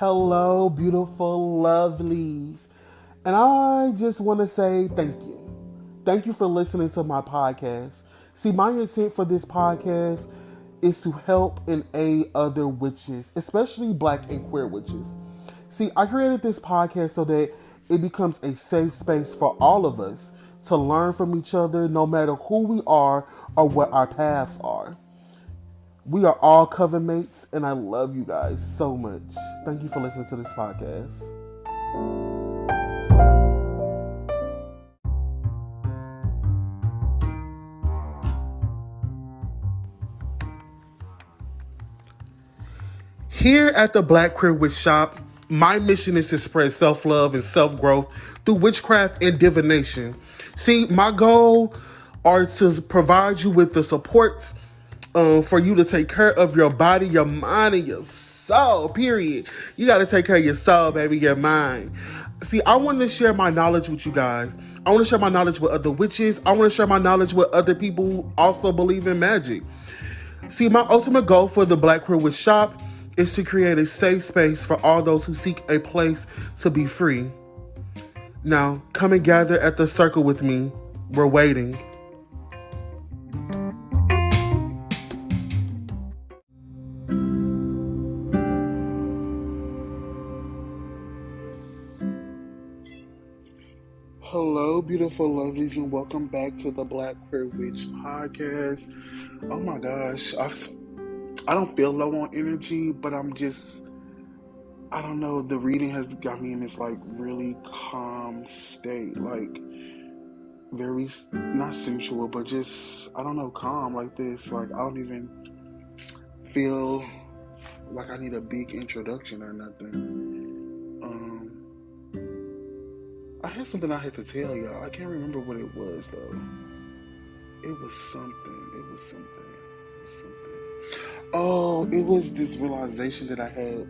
Hello, beautiful lovelies. And I just want to say thank you. Thank you for listening to my podcast. See, my intent for this podcast is to help and aid other witches, especially black and queer witches. See, I created this podcast so that it becomes a safe space for all of us to learn from each other, no matter who we are or what our paths are. We are all coven mates, and I love you guys so much. Thank you for listening to this podcast. Here at the Black Queer Witch Shop, my mission is to spread self-love and self-growth through witchcraft and divination. See, my goal are to provide you with the support for you to take care of your body, your mind, and your soul, period. You got to take care of your soul, baby, your mind. See, I want to share my knowledge with you guys. I want to share my knowledge with other witches. I want to share my knowledge with other people who also believe in magic. See, my ultimate goal for the Black Queer Witch Shop is to create a safe space for all those who seek a place to be free. Now, come and gather at the circle with me. We're waiting. Hello, beautiful lovelies, and welcome back to the Black Queer Witch podcast. Oh my gosh, I don't feel low on energy, but I don't know, the reading has got me in this like really calm state, like very, not sensual, but just, I don't know, calm like this. Like I don't even feel like I need a big introduction or nothing. I had something I had to tell y'all. I can't remember what it was though. It was something. Oh, it was this realization that I had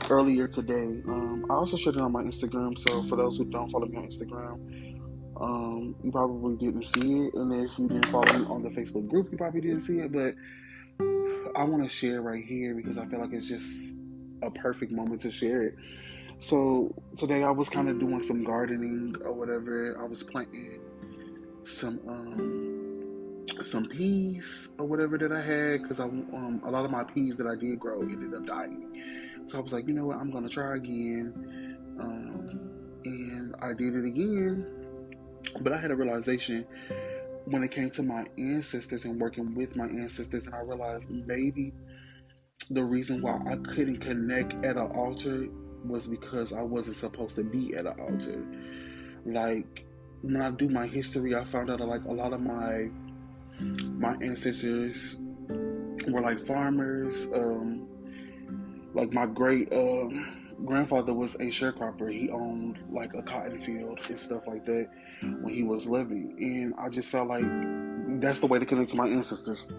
earlier today. I also shared it on my Instagram, so for those who don't follow me on Instagram, you probably didn't see it. And if you didn't follow me on the Facebook group, you probably didn't see it. But I want to share right here because I feel like it's just a perfect moment to share it. So today I was kind of doing some gardening or whatever. I was planting some peas or whatever that I had because a lot of my peas that I did grow ended up dying. So I was like, you know what, I'm gonna try again, and I did it again. But I had a realization when it came to my ancestors and working with my ancestors, and I realized maybe the reason why I couldn't connect at an altar was because I wasn't supposed to be at an altar. Like when I do my history, I found out that like a lot of my ancestors were like farmers. Like my great grandfather was a sharecropper. He owned like a cotton field and stuff like that when he was living. And I just felt like that's the way to connect to my ancestors.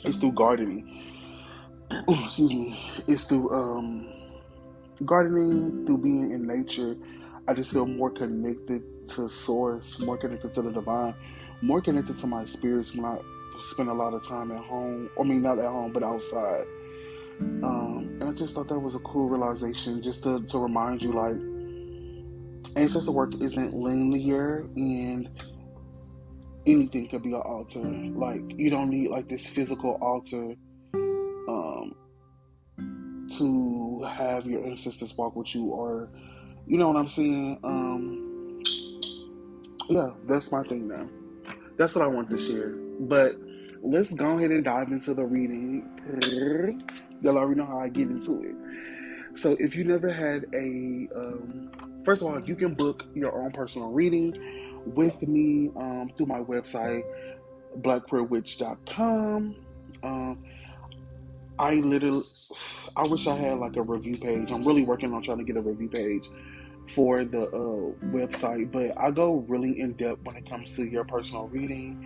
It's through gardening. Excuse me. It's through gardening, through being in nature. I just feel more connected to source, more connected to the divine, more connected to my spirits when I spend a lot of time at home. I mean, not at home, but outside. And I just thought that was a cool realization, just to remind you, like, ancestor work isn't linear, and anything could be an altar. Like, you don't need like this physical altar to have your ancestors walk with you, or you know what I'm saying. Yeah, that's my thing now. That's what I want to share. But let's go ahead and dive into the reading. Y'all already know how I get into it. So if you never had first of all, you can book your own personal reading with me through my website, blackqueerwitch.com. I wish I had like a review page. I'm really working on trying to get a review page for the website, but I go really in depth when it comes to your personal reading.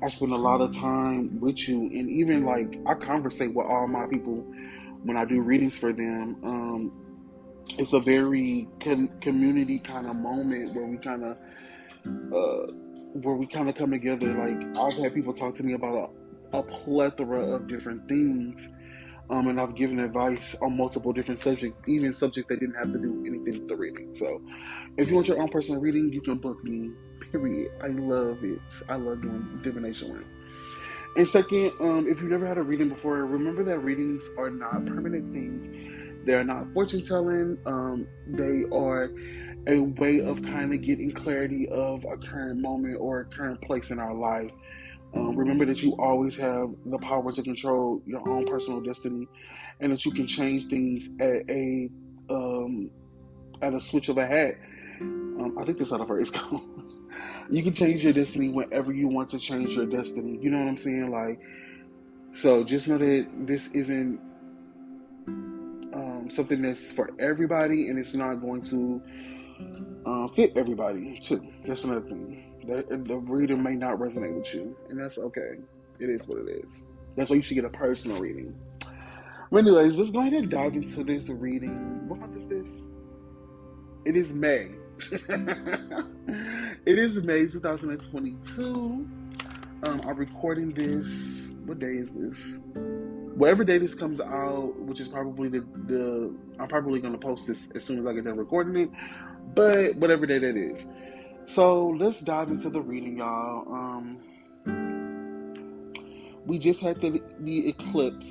I spend a lot of time with you, and even like I conversate with all my people when I do readings for them. It's a very community kind of moment where we kind of come together. Like I've had people talk to me about a plethora of different things, And I've given advice on multiple different subjects, even subjects that didn't have to do anything with the reading. So if you want your own personal reading, you can book me. Period. I love it. I love doing divination work. And second, if you've never had a reading before, remember that readings are not permanent things. They are not fortune telling. They are a way of kind of getting clarity of a current moment or a current place in our life. Remember that you always have the power to control your own personal destiny, and that you can change things um, at a switch of a hat. I think that's how the phrase goes. You can change your destiny whenever you want to change your destiny. You know what I'm saying? Like, so just know that this isn't something that's for everybody, and it's not going to fit everybody too. That's another thing. The reader may not resonate with you, and that's okay. It is what it is. That's why you should get a personal reading. But anyways, let's go ahead and dive into this reading. What month is this? It is May. It is May 2022. I'm recording this. What day is this? Whatever day this comes out, which is probably the I'm probably gonna post this as soon as I get done recording it. But whatever day that is. So let's dive into the reading, y'all. We just had the eclipse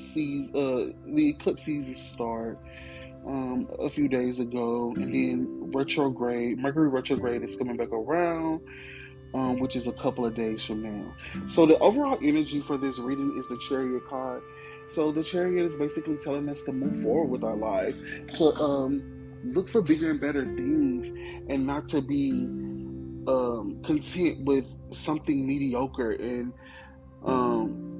season start a few days ago, and then Mercury retrograde is coming back around, which is a couple of days from now. So the overall energy for this reading is the Chariot card. So the Chariot is basically telling us to move forward with our lives, to look for bigger and better things, and not to be content with something mediocre and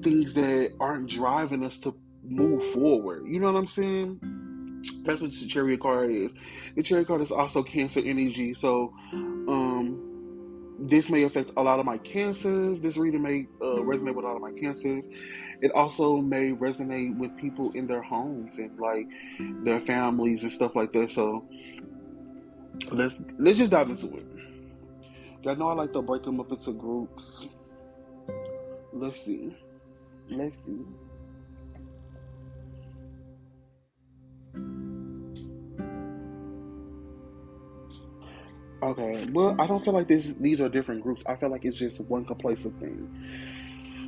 things that aren't driving us to move forward. You know what I'm saying? That's what the Chariot card is. The Chariot card is also Cancer energy, so this may affect a lot of my cancers. This reading may resonate with a lot of my cancers. It also may resonate with people in their homes and like their families and stuff like that. So let's just dive into it. Y'all know I like to break them up into groups. Let's see. Okay, well, I don't feel like these are different groups. I feel like it's just one complacent thing.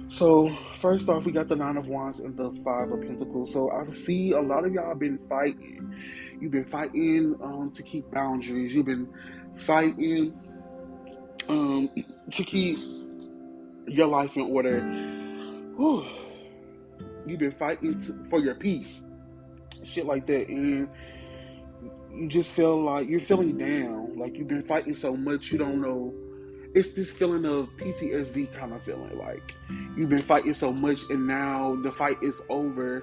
So, first off, we got the Nine of Wands and the Five of Pentacles. So, I see a lot of y'all been fighting. You've been fighting to keep boundaries. You've been fighting to keep your life in order. Whew. You've been fighting for your peace. Shit like that. And you just feel like you're feeling down. Like you've been fighting so much you don't know. It's this feeling of PTSD kind of feeling. Like you've been fighting so much and now the fight is over.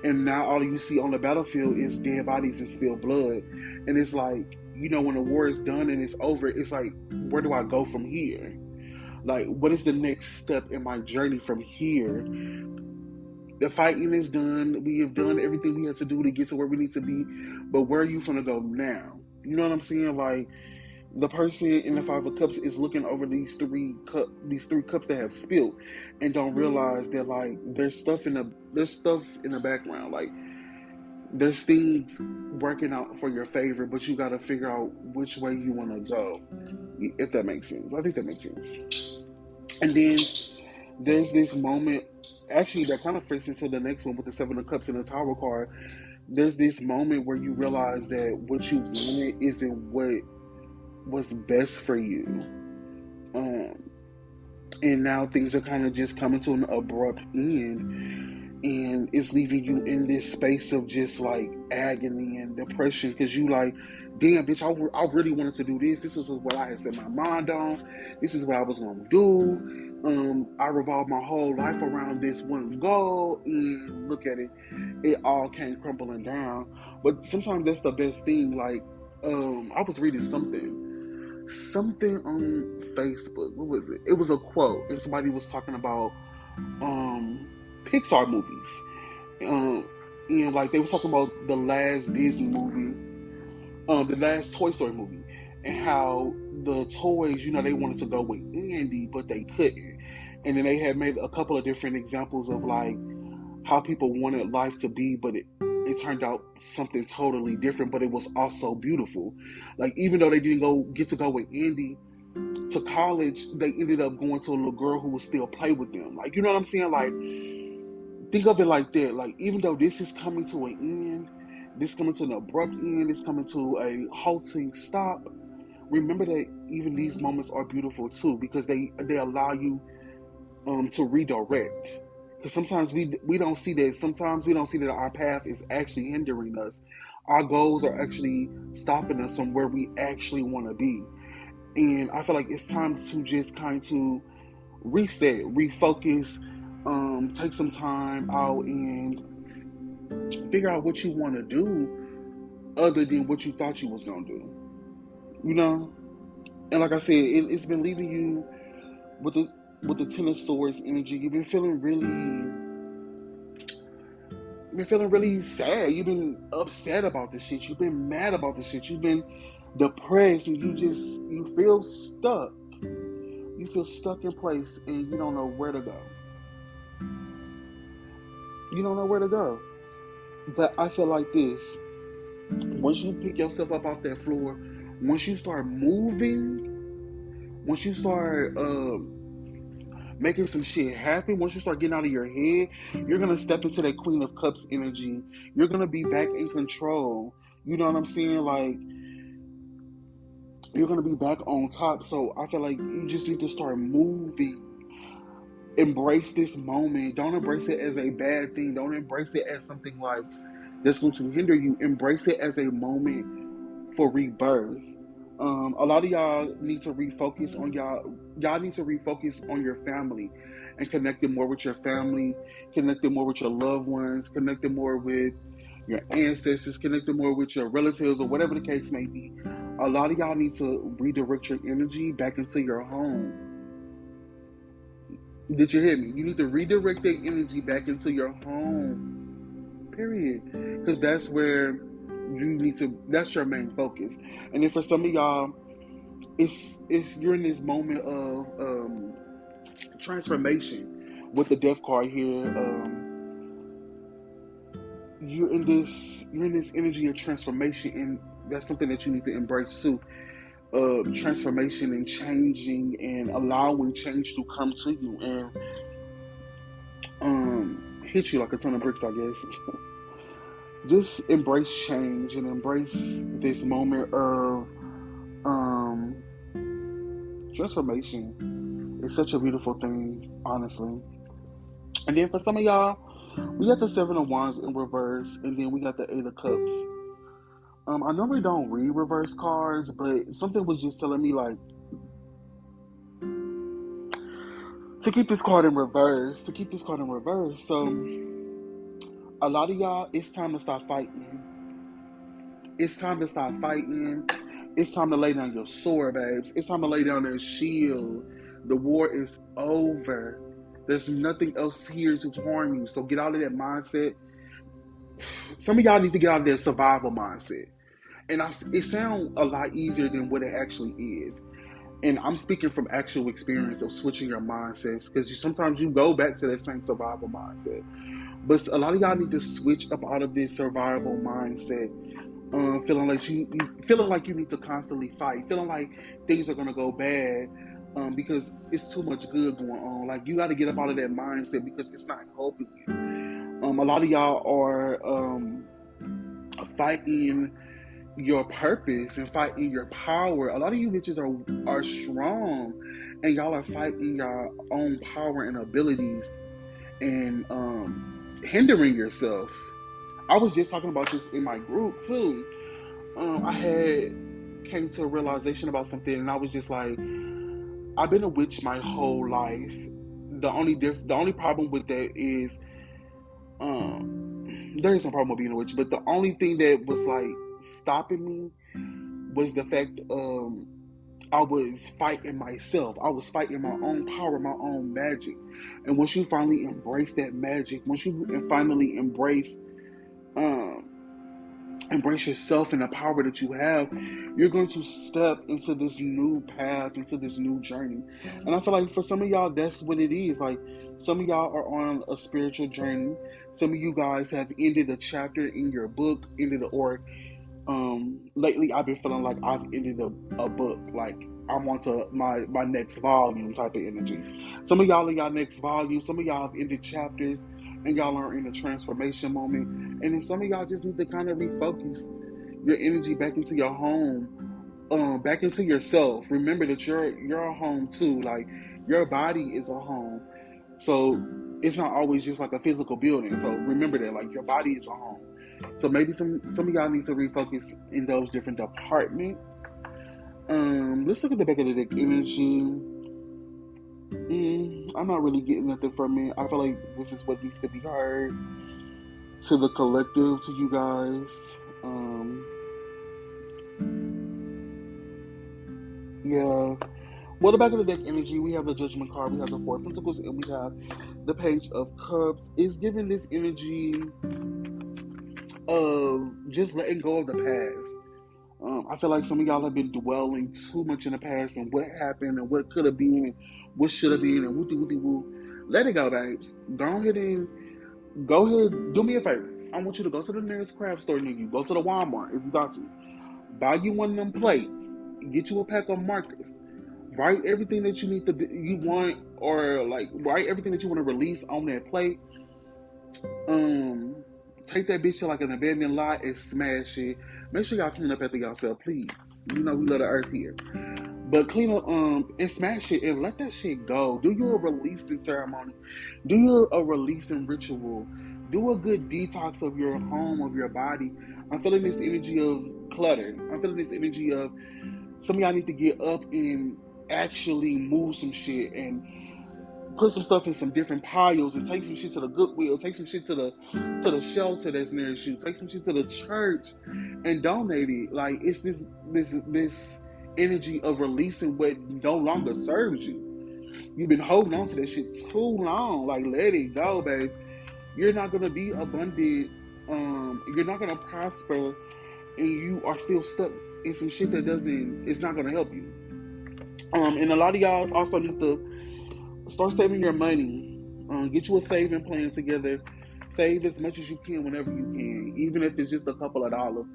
And now all you see on the battlefield is dead bodies and spilled blood. And it's like, you know, when the war is done and it's over, it's like, where do I go from here? Like, what is the next step in my journey from here? The fighting is done. We have done everything we had to do to get to where we need to be. But where are you going to go now? You know what I'm saying? Like, the person in the Five of Cups is looking over these three cups that have spilled and don't realize that, like, there's stuff in the background. Like, there's things working out for your favor, but you got to figure out which way you want to go, if that makes sense. I think that makes sense. And then there's this moment, actually, that kind of fits into the next one with the Seven of Cups and the Tower card. There's this moment where you realize that what you wanted isn't what was best for you. And now things are kind of just coming to an abrupt end. And it's leaving you in this space of just like agony and depression because you like, damn, bitch, I really wanted to do this. This is what I had set my mind on. This is what I was going to do. I revolved my whole life around this one goal, and look at it. It all came crumbling down. But sometimes that's the best thing. Like, I was reading something on Facebook. What was it? It was a quote, and somebody was talking about Pixar movies. And like they were talking about the last Disney movie, the last Toy Story movie, and how the toys, you know, they wanted to go with Andy, but they couldn't. And then they had made a couple of different examples of like how people wanted life to be, but it turned out something totally different, but it was also beautiful. Like, even though they didn't get to go with Andy to college, they ended up going to a little girl who would still play with them. Like, you know what I'm saying? Like, think of it like that. Like, even though this is coming to an end, this coming to an abrupt end, it's coming to a halting stop, remember that even these moments are beautiful too, because they allow you to redirect. Because sometimes we don't see that. Sometimes we don't see that our path is actually hindering us. Our goals are actually stopping us from where we actually want to be. And I feel like it's time to just kind of reset, refocus, take some time out and figure out what you want to do other than what you thought you was gonna do. You know? And like I said, it's been leaving you with the Ten of Swords energy. You've been feeling really sad. You've been upset about the shit. You've been mad about the shit. You've been depressed, and you feel stuck. You feel stuck in place, and you don't know where to go. You don't know where to go. But I feel like this: once you pick yourself up off that floor, once you start moving, once you start making some shit happen, once you start getting out of your head, you're gonna step into that Queen of Cups energy. You're gonna be back in control. You know what I'm saying? Like, you're gonna be back on top. So I feel like you just need to start moving. Embrace this moment. Don't embrace it as a bad thing. Don't embrace it as something like that's going to hinder you. Embrace it as a moment for rebirth. A lot of y'all need to refocus on y'all need to refocus on your family and connecting more with your family, connecting more with your loved ones, connecting more with your ancestors, connecting more with your relatives, or whatever the case may be. A lot of y'all need to redirect your energy back into your home. Did you hear me? You need to redirect that energy back into your home. Period. Because that's where that's your main focus. And then for some of y'all, it's you're in this moment of transformation with the death card here. You're in this energy of transformation, and that's something that you need to embrace too. Transformation and changing and allowing change to come to you and hit you like a ton of bricks, I guess. Just embrace change and embrace this moment of um, transformation. It's such a beautiful thing, honestly. And then for some of y'all, we got the Seven of Wands in reverse, and then we got the Eight of Cups. I normally don't read reverse cards, but something was just telling me like to keep this card in reverse. So a lot of y'all, it's time to stop fighting. It's time to stop fighting. It's time to lay down your sword, babes. It's time to lay down that shield. The war is over. There's nothing else here to harm you. So get out of that mindset. Some of y'all need to get out of that survival mindset. And it sounds a lot easier than what it actually is. And I'm speaking from actual experience of switching your mindsets, because sometimes you go back to that same survival mindset. But a lot of y'all need to switch up out of this survival mindset, feeling like you need to constantly fight, feeling like things are gonna go bad, because it's too much good going on. Like, you got to get up out of that mindset because it's not helping you. A lot of y'all are fighting your purpose and fighting your power. A lot of you bitches are strong, and y'all are fighting your own power and abilities and hindering yourself. I was just talking about this in my group too. I had came to a realization about something, and I was just like, I've been a witch my whole life. The only problem with that is there is no problem with being a witch, but the only thing that was like stopping me was the fact I was fighting myself. I was fighting my own power, my own magic. And once you finally embrace that magic, once you finally embrace embrace yourself and the power that you have, you're going to step into this new path, into this new journey. And I feel like for some of y'all, that's what it is. Like, some of y'all are on a spiritual journey. Some of you guys have ended a chapter in your book, lately I've been feeling like I've ended a book. Like, I'm on to my next volume type of energy. Some of y'all in y'all next volume, some of y'all have ended chapters and y'all are in a transformation moment. And then some of y'all just need to kind of refocus your energy back into your home, back into yourself. Remember that you're a home too. Like, your body is a home. So it's not always just like a physical building. So remember that, like, your body is a home. So maybe some of y'all need to refocus in those different departments. Let's look at the back of the deck energy. I'm not really getting nothing from it. I feel like this is what needs to be heard to the collective, to you guys. Yeah. Well, the back of the deck energy, we have the Judgment card, we have the Four of Pentacles, and we have the Page of Cups. It's giving this energy of just letting go of the past. I feel like some of y'all have been dwelling too much in the past and what happened and what could have been and what should have been and woo. Let it go, babes. Go ahead, do me a favor. I want you to go to the nearest craft store near you. Go to the Walmart if you got to. Buy you one of them plates. Get you a pack of markers. Write everything that you need to do, you want, or like write everything that you want to release on that plate. Take that bitch to like an abandoned lot and smash it. Make sure y'all clean up after yourself, please. You know we love the earth here. But clean up and smash it and let that shit go. Do your releasing ceremony. Do your releasing ritual. Do a good detox of your home, of your body. I'm feeling this energy of clutter. I'm feeling this energy of some of y'all need to get up and actually move some shit and put some stuff in some different piles and take some shit to the Goodwill, take some shit to the shelter that's nearest you, take some shit to the church and donate it. Like, it's this energy of releasing what no longer serves you. You've been holding on to that shit too long. Like, let it go, babe. You're not gonna be abundant. You're not gonna prosper, and you are still stuck in some shit that it's not gonna help you. And a lot of y'all also need to start saving your money. Get you a saving plan together. Save as much as you can whenever you can, even if it's just a couple of dollars.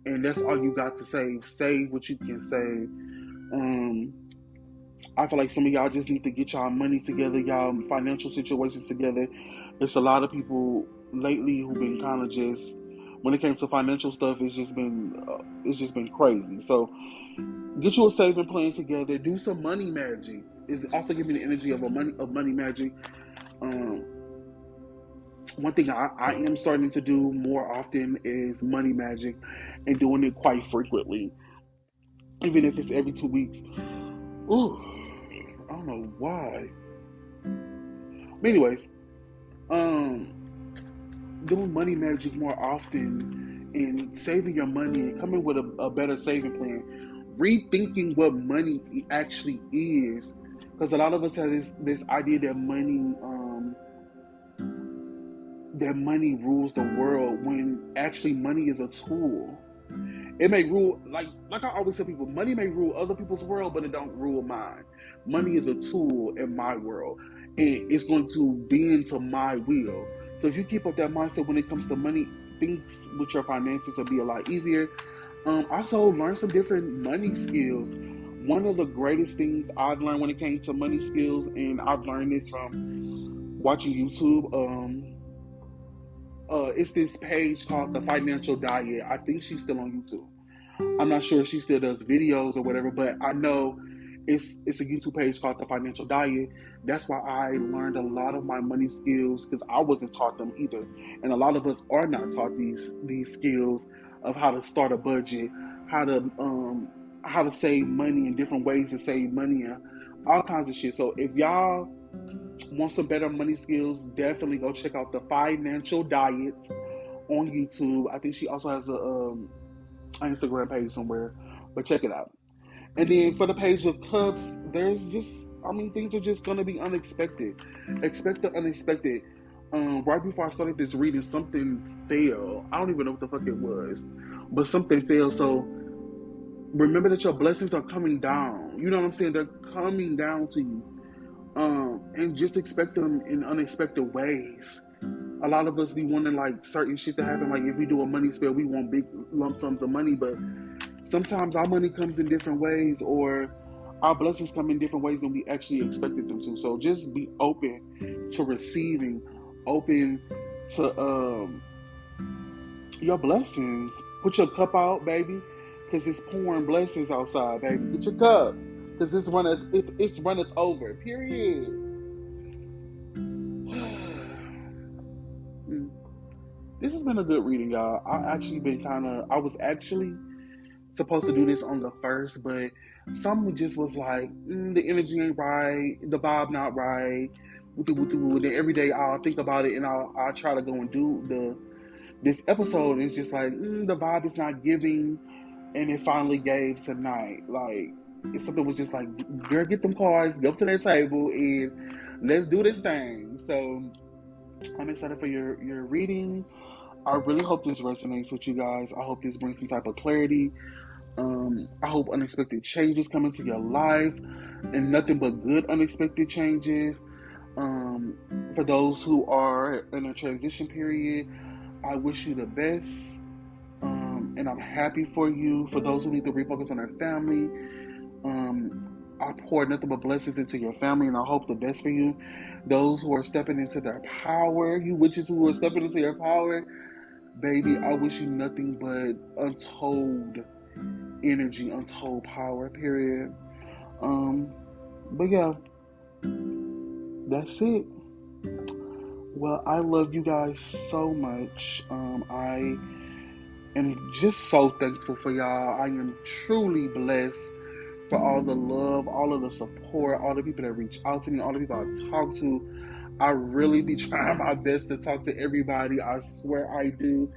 And that's all you got to save. Save what you can save. I feel like some of y'all just need to get y'all money together, y'all financial situations together. There's a lot of people lately who've been kind of just, when it comes to financial stuff, it's just been crazy. So get you a saving plan together. Do some money magic. It's also giving the energy of money magic. One thing I am starting to do more often is money magic, and doing it quite frequently, even if it's every 2 weeks. Ooh, I don't know why. But anyways, doing money magic more often and saving your money and coming with a better saving plan, rethinking what money actually is, because a lot of us have this idea that money rules the world, when actually money is a tool. It may rule, like I always tell people, money may rule other people's world, but it don't rule mine. Money is a tool in my world, and it's going to bend to my will. So if you keep up that mindset when it comes to money, things with your finances will be a lot easier. Also, learn some different money skills. One of the greatest things I've learned when it came to money skills, and I've learned this from watching YouTube. It's this page called The Financial Diet. I think she's still on YouTube. I'm not sure if she still does videos or whatever, but I know it's a YouTube page called The Financial Diet. That's why I learned a lot of my money skills, because I wasn't taught them either. And a lot of us are not taught these skills of how to start a budget, how to save money, and different ways to save money, and all kinds of shit. So if y'all want some better money skills, definitely go check out The Financial Diet on YouTube. I think she also has an Instagram page somewhere, but check it out. And then for the Page of Cups, things are just gonna be unexpected. Expect the unexpected. Right before I started this reading, something fell. I don't even know what the fuck it was, but something failed. So remember that your blessings are coming down. You know what I'm saying? They're coming down to you. And just expect them in unexpected ways. A lot of us be wanting like certain shit to happen. Like if we do a money spell, we want big lump sums of money, but sometimes our money comes in different ways, or our blessings come in different ways than we actually expected them to. So just be open to receiving, open to your blessings. Put your cup out, baby, because it's pouring blessings outside, baby. Get your cup, because it's runneth over. Period. This has been a good reading, y'all. I was actually supposed to do this on the first, but something just was like, the energy ain't right, the vibe not right. Then every day I'll think about it and I'll try to go and do this episode. It's just like, the vibe is not giving, and it finally gave tonight. Like, if something was just like, girl, get them cards, go up to that table, and let's do this thing. So I'm excited for your reading. I really hope this resonates with you guys. I hope this brings some type of clarity. I hope unexpected changes come into your life, and nothing but good unexpected changes. For those who are in a transition period, I wish you the best. And I'm happy for you. For those who need to refocus on their family, I pour nothing but blessings into your family, and I hope the best for you. Those who are stepping into their power, you witches who are stepping into your power, baby, I wish you nothing but untold energy, untold power, period. But yeah, that's it. Well, I love you guys so much. I am just so thankful for y'all. I am truly blessed for all the love, all of the support, all the people that reach out to me, all the people I talk to. I really be trying my best to talk to everybody. I swear I do.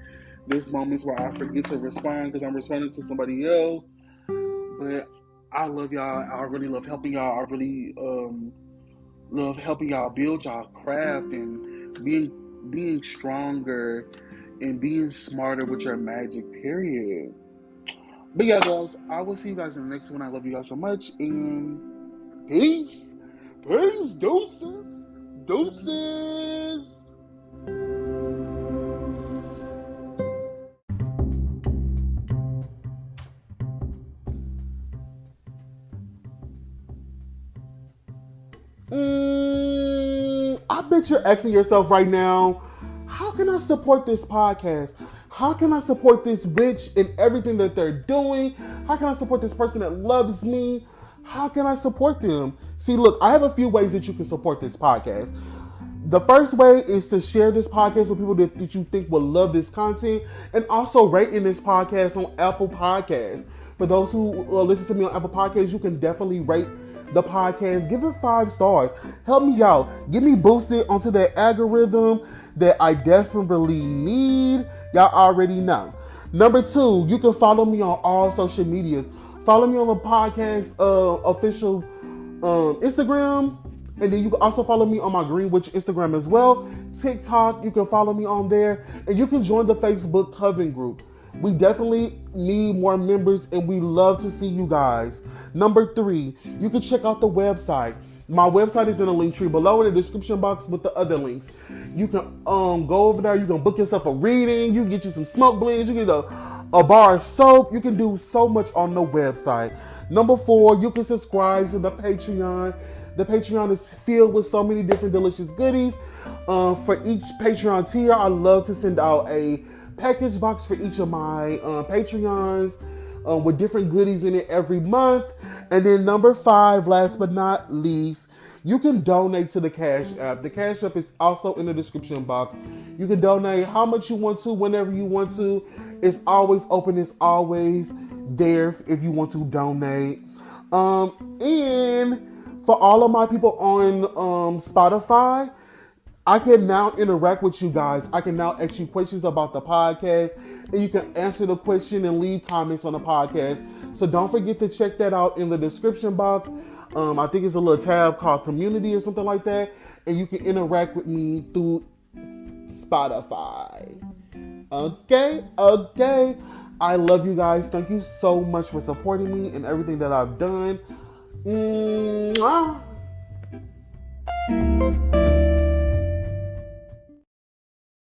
There's moments where I forget to respond because I'm responding to somebody else. But I love y'all. I really love helping y'all. I really love helping y'all build y'all craft and being stronger and being smarter with your magic, period. But yeah, guys, I will see you guys in the next one. I love you guys so much, and peace. Peace, deuces. Deuces. I bet you're asking yourself right now, how can I support this podcast? How can I support this witch and everything that they're doing? How can I support this person that loves me? How can I support them? See, look, I have a few ways that you can support this podcast. The first way is to share this podcast with people that you think will love this content, and also rating this podcast on Apple Podcasts. For those who listen to me on Apple Podcasts, you can definitely rate the podcast. Give it 5 stars. Help me out. Get me boosted onto that algorithm that I desperately need. Y'all already know. Number 2, you can follow me on all social medias. Follow me on the podcast official Instagram. And then you can also follow me on my Green Witch Instagram as well. TikTok, you can follow me on there. And you can join the Facebook Coven group. We definitely need more members, and we love to see you guys. Number 3, you can check out the website. My website is in the link tree below in the description box with the other links. You can go over there. You can book yourself a reading. You can get you some smoke blends. You can get a bar of soap. You can do so much on the website. Number 4, you can subscribe to the Patreon. The Patreon is filled with so many different delicious goodies. For each Patreon tier, I love to send out a package box for each of my Patreons with different goodies in it every month. And then number 5, last but not least, you can donate to the Cash App. The Cash App is also in the description box. You can donate how much you want to, whenever you want to. It's always open. It's always there if you want to donate. And for all of my people on Spotify, I can now interact with you guys. I can now ask you questions about the podcast, and you can answer the question and leave comments on the podcast. So don't forget to check that out in the description box. I think it's a little tab called Community or something like that, and you can interact with me through Spotify. Okay. I love you guys. Thank you so much for supporting me and everything that I've done. Mwah.